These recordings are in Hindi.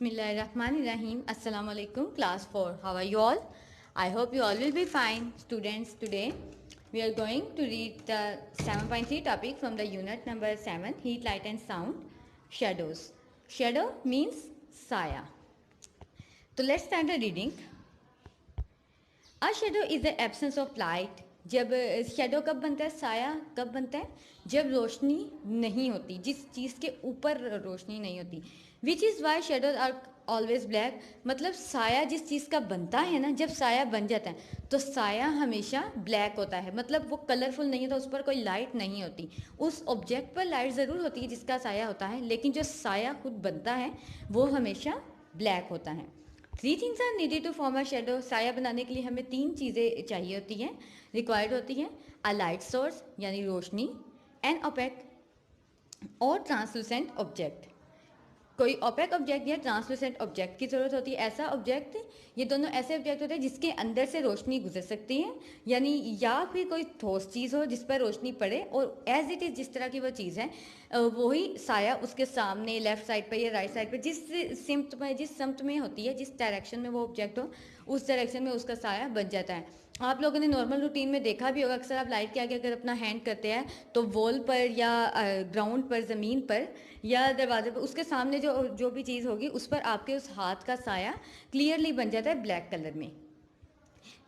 Bismillahirrahmanirrahim. Assalamu alaikum. Class 4. How are you all? I hope you all will be fine. Students, today we are going to read the 7.3 topic from the unit number 7, Heat, Light and Sound, Shadows. Shadow means saya. So let's start the reading. A shadow is the absence of light. जब शेडो कब बनता है, साया कब बनता है, जब रोशनी नहीं होती, जिस चीज़ के ऊपर रोशनी नहीं होती. Which is why shadows are always black. मतलब साया जिस चीज़ का बनता है ना, जब साया बन जाता है तो साया हमेशा ब्लैक होता है. मतलब वो कलरफुल नहीं होता, उस पर कोई लाइट नहीं होती. उस ऑब्जेक्ट पर लाइट ज़रूर होती है जिसका साया होता है, लेकिन जो साया खुद बनता है वो हमेशा ब्लैक होता है. 3 things are needed to form a shadow. साया बनाने के लिए हमें 3 चीज़ें चाहिए होती हैं, रिक्वायर्ड होती हैं. अ लाइट सोर्स यानी रोशनी, एन ओपेक और ट्रांसलूसेंट ऑब्जेक्ट. कोई ओपेक ऑब्जेक्ट या ट्रांसलूसेंट ऑब्जेक्ट की ज़रूरत होती है. ऐसा ऑब्जेक्ट, ये दोनों ऐसे ऑब्जेक्ट होते हैं जिसके अंदर से रोशनी गुजर सकती है, यानी या फिर कोई ठोस चीज़ हो जिस पर रोशनी पड़े और एज इट इज़ जिस तरह की वो चीज़ है वही साया उसके सामने लेफ्ट साइड पर या राइट साइड पर जिस सिम्त में होती है, जिस डायरेक्शन में वो ऑब्जेक्ट हो उस डायरेक्शन में उसका साया बन जाता है. आप लोगों ने नॉर्मल रूटीन में देखा भी होगा, अक्सर आप लाइट के आगे अगर अपना हैंड करते हैं तो वॉल पर या ग्राउंड पर, ज़मीन पर या दरवाजे पर, उसके सामने जो भी चीज़ होगी उस पर आपके उस हाथ का साया क्लियरली बन जाता है ब्लैक कलर में.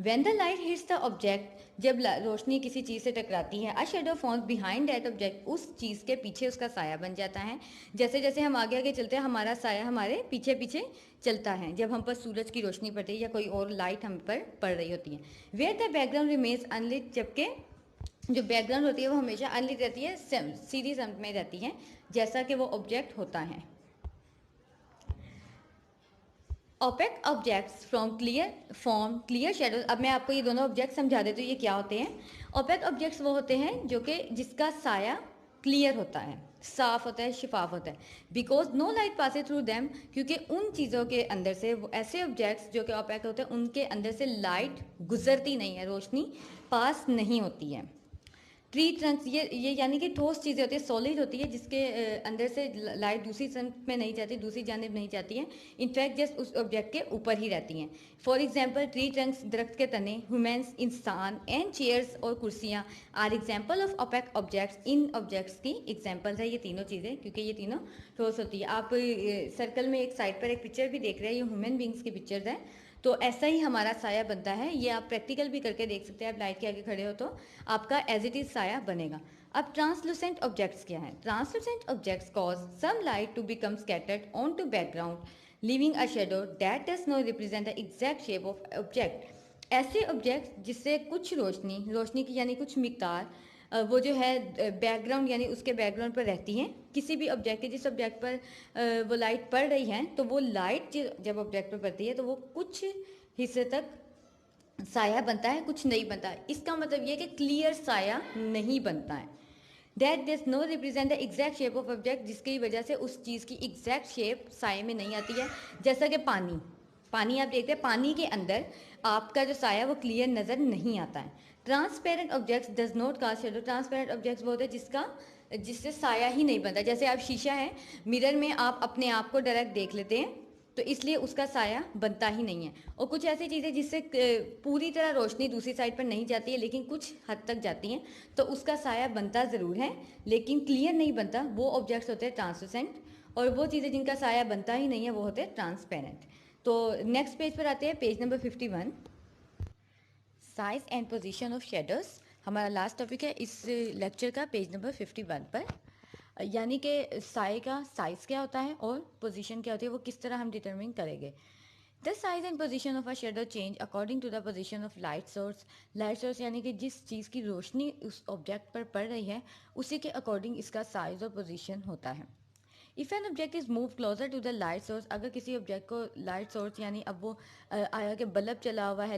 When the light hits the object, जब रोशनी किसी चीज़ से टकराती है, a shadow forms behind that object, उस चीज़ के पीछे उसका साया बन जाता है. जैसे जैसे हम आगे आगे चलते हैं हमारा साया हमारे पीछे पीछे चलता है जब हम पर सूरज की रोशनी पड़ती है या कोई और लाइट हम पर पड़ रही होती है. Where the background remains unlit, जबकि जो बैकग्राउंड होती है वो हमेशा अनलिट रहती है, सीधी समत में रहती है जैसा कि वो ऑब्जेक्ट होता है. Opaque objects from clear shadows. अब मैं आपको ये दोनों ऑब्जेक्ट समझा देती हूँ ये क्या होते हैं. ओपेक ऑब्जेक्ट्स वो होते हैं जो कि जिसका साया क्लियर होता है, साफ होता है, शिफाफ होता है. Because no light passes through them, क्योंकि उन चीज़ों के अंदर से, वो ऐसे ऑब्जेक्ट्स जो कि ओपेक होते हैं उनके अंदर से लाइट गुजरती नहीं है, रोशनी पास नहीं होती है. ट्री ट्रंक्स, ये यानी कि ठोस चीज़ें होती है, सॉलिड होती है, जिसके अंदर से लाइट दूसरी तरफ में नहीं जाती, दूसरी जानिब नहीं जाती है, इनफैक्ट जस्ट उस ऑब्जेक्ट के ऊपर ही रहती हैं. फॉर एग्जांपल ट्री ट्रंक्स, दरख्त के तने, ह्यूमन्स इंसान, एंड चेयर्स और कुर्सियाँ are example of opaque objects. इन ऑब्जेक्ट्स की एग्जाम्पल्स है ये तीनों चीज़ें, क्योंकि ये तीनों ठोस होती है. आप सर्कल में एक साइड पर एक पिक्चर भी देख रहे हैं, ये ह्यूमन बींग्स की पिक्चर्स हैं. तो ऐसा ही हमारा साया बनता है. ये आप प्रैक्टिकल भी करके देख सकते हैं. आप लाइट के आगे खड़े हो तो आपका एज इट इज़ साया बनेगा. अब ट्रांसलूसेंट ऑब्जेक्ट्स क्या हैं. Translucent objects cause some light to become scattered on to background leaving a shadow that does not represent the exact shape of object. ऐसे ऑब्जेक्ट जिससे कुछ रोशनी की यानी कुछ मिकदार वो जो है बैकग्राउंड यानी उसके बैकग्राउंड पर रहती हैं किसी भी ऑब्जेक्ट के. जिस ऑब्जेक्ट पर वो लाइट पड़ रही है तो वो लाइट जब ऑब्जेक्ट पर पड़ती है तो वो कुछ हिस्से तक साया बनता है, कुछ नहीं बनता है. इसका मतलब ये कि क्लियर साया नहीं बनता है. That does no represent the exact shape of object, जिसकी वजह से उस चीज़ की एग्जैक्ट शेप साये में नहीं आती है. जैसा कि पानी आप देखते हैं, पानी के अंदर आपका जो साया वो क्लियर नज़र नहीं आता है. Transparent objects does not cast shadow. Transparent objects वो होते हैं जिससे साया ही नहीं बनता. जैसे आप शीशा है, मिरर में आप अपने आप को डायरेक्ट देख लेते हैं तो इसलिए उसका साया बनता ही नहीं है. और कुछ ऐसी चीज़ें जिससे पूरी तरह रोशनी दूसरी साइड पर नहीं जाती है लेकिन कुछ हद तक जाती हैं तो उसका साया बनता ज़रूर है लेकिन क्लियर नहीं बनता. वो ऑब्जेक्ट्स होते हैं ट्रांसलूसेंट. और वो चीज़ें जिनका साया बनता ही नहीं है वो होते हैं ट्रांसपेरेंट. तो नेक्स्ट पेज पर आते हैं, page number 51, size and position of shadows. हमारा लास्ट टॉपिक है इस लेक्चर का, पेज नंबर 51 पर. यानी कि साए का साइज़ क्या होता है और पोजीशन क्या होती है, वो किस तरह हम डिटरमिन करेंगे. The size and position of a shadow change according to the position of light source. Light source यानी कि जिस चीज़ की रोशनी उस ऑब्जेक्ट पर पड़ रही है उसी के अकॉर्डिंग इसका साइज और पोजीशन होता है. If an object is move closer to the light source, अगर किसी ऑब्जेक्ट को लाइट सोर्स यानी अब वो आया कि बल्ब चला हुआ है,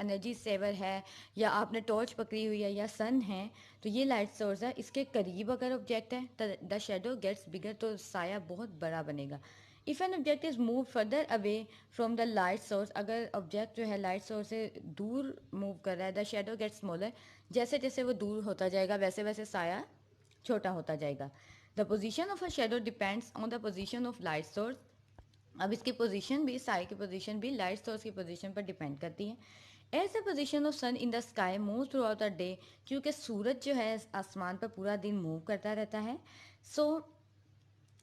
एनर्जी सेवर है, या आपने टॉर्च पकड़ी हुई है या सन है, तो ये लाइट सोर्स है. इसके करीब अगर ऑब्जेक्ट है तो द शेडो गेट्स बिगर, तो साया बहुत बड़ा बनेगा. If an object is move further away from the light source, अगर ऑब्जेक्ट जो है लाइट सोर्स से दूर मूव कर रहा है, द शेडो गेट्स स्मॉलर, जैसे जैसे वो दूर होता जाएगा वैसे वैसे साया छोटा होता जाएगा. The position of a shadow depends on the position of light source. अब इसकी पोजीशन भी, साए की पोजीशन भी लाइट सोर्स की पोजीशन पर डिपेंड करती है। As the position of sun in the sky move throughout the day, क्योंकि सूरज जो है आसमान पर पूरा दिन मूव करता रहता है, so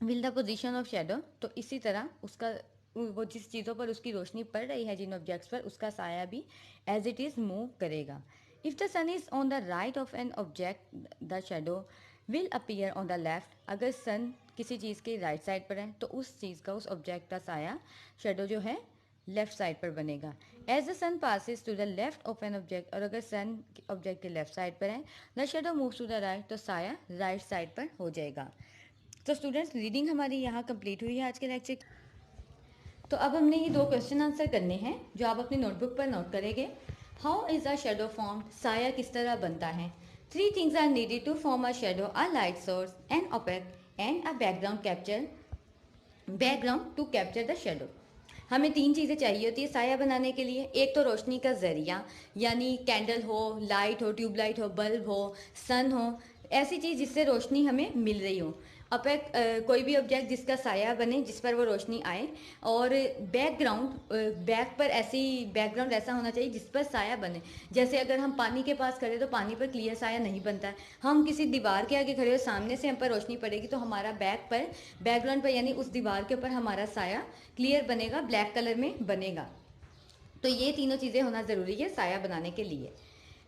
will the position of shadow, तो इसी तरह उसका वो जिस चीज़ों पर उसकी रोशनी पड़ रही है, जिन ऑब्जेक्ट्स पर, उसका साया भी एज इट इज़ मूव करेगा। If the sun is on the right of an object the shadow will appear on the left, अगर सन किसी चीज़ के राइट साइड पर है तो उस चीज़ का, उस ऑब्जेक्ट का साया, शेडो जो है लेफ्ट साइड पर बनेगा। As the sun passes to the left of an object, और अगर सन ऑब्जेक्ट के लेफ्ट साइड पर है, the shadow move to the right, तो साया राइट साइड पर हो जाएगा। तो स्टूडेंट्स, रीडिंग हमारी यहाँ कंप्लीट हुई है आज के लेक्चर। तो अब हमने ये 2 क्वेश्चन आंसर करने हैं जो आप अपनी नोटबुक पर नोट करेंगे। How is a shadow form, साया किस तरह बनता है। 3 things are needed to form a shadow, a light source, an opaque and a background to capture the shadow. हमें 3 चीज़ें चाहिए होती है साया बनाने के लिए। एक तो रोशनी का जरिया, यानी कैंडल हो, लाइट हो, ट्यूबलाइट हो, बल्ब हो, सन हो, ऐसी चीज़ जिससे रोशनी हमें मिल रही हो। अपेक कोई भी ऑब्जेक्ट जिसका साया बने, जिस पर वो रोशनी आए। और बैक पर ऐसी बैकग्राउंड ऐसा होना चाहिए जिस पर साया बने। जैसे अगर हम पानी के पास खड़े तो पानी पर क्लियर साया नहीं बनता है। हम किसी दीवार के आगे खड़े हो, सामने से हम पर रोशनी पड़ेगी तो हमारा बैकग्राउंड पर यानी उस दीवार के ऊपर हमारा साया क्लियर बनेगा, ब्लैक कलर में बनेगा। तो ये तीनों चीज़ें होना ज़रूरी है साया बनाने के लिए।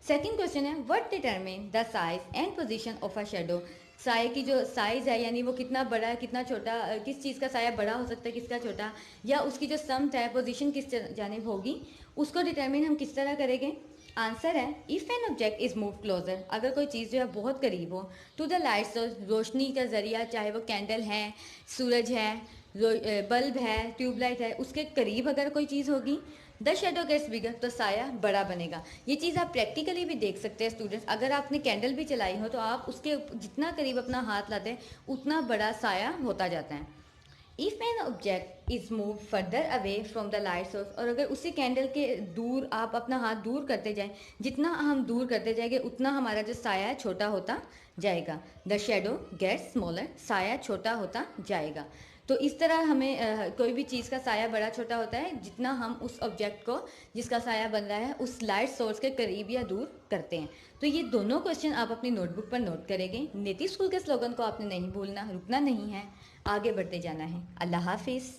सेकंड क्वेश्चन है, what determine the size and position of a shadow. साए की जो साइज़ है, यानी वो कितना बड़ा है, कितना छोटा, किस चीज़ का साया बड़ा हो सकता है, किसका छोटा, या उसकी जो समत है, पोजीशन किस जानिब होगी, उसको डिटरमिन हम किस तरह करेंगे। आंसर है, if an object is move closer, अगर कोई चीज़ जो है बहुत करीब हो, टू द लाइट सोर्स, रोशनी का ज़रिया, चाहे वो कैंडल है, सूरज है, बल्ब है, ट्यूबलाइट है, उसके करीब अगर कोई चीज़ होगी, द शेडो गेट्स बिगर, तो साया बड़ा बनेगा। ये चीज़ आप प्रैक्टिकली भी देख सकते हैं स्टूडेंट्स। अगर आपने कैंडल भी चलाई हो तो आप उसके जितना करीब अपना हाथ लाते हैं उतना बड़ा साया होता जाता है। If an object is move further away from the light source, और अगर उसी कैंडल के दूर आप अपना हाथ दूर करते जाएं, जितना हम दूर करते जाएंगे उतना हमारा जो साया है छोटा होता जाएगा। द शेडो गेट्स स्मॉलर, साया छोटा होता जाएगा। तो इस तरह हमें कोई भी चीज़ का साया बड़ा छोटा होता है जितना हम उस ऑब्जेक्ट को, जिसका साया बन रहा है, उस लाइट सोर्स के करीब या दूर करते हैं। तो ये दोनों क्वेश्चन आप अपनी नोटबुक पर नोट करेंगे। नेटिव स्कूल के स्लोगन को आपने नहीं भूलना, रुकना नहीं है, आगे बढ़ते जाना है। अल्लाह हाफिज़।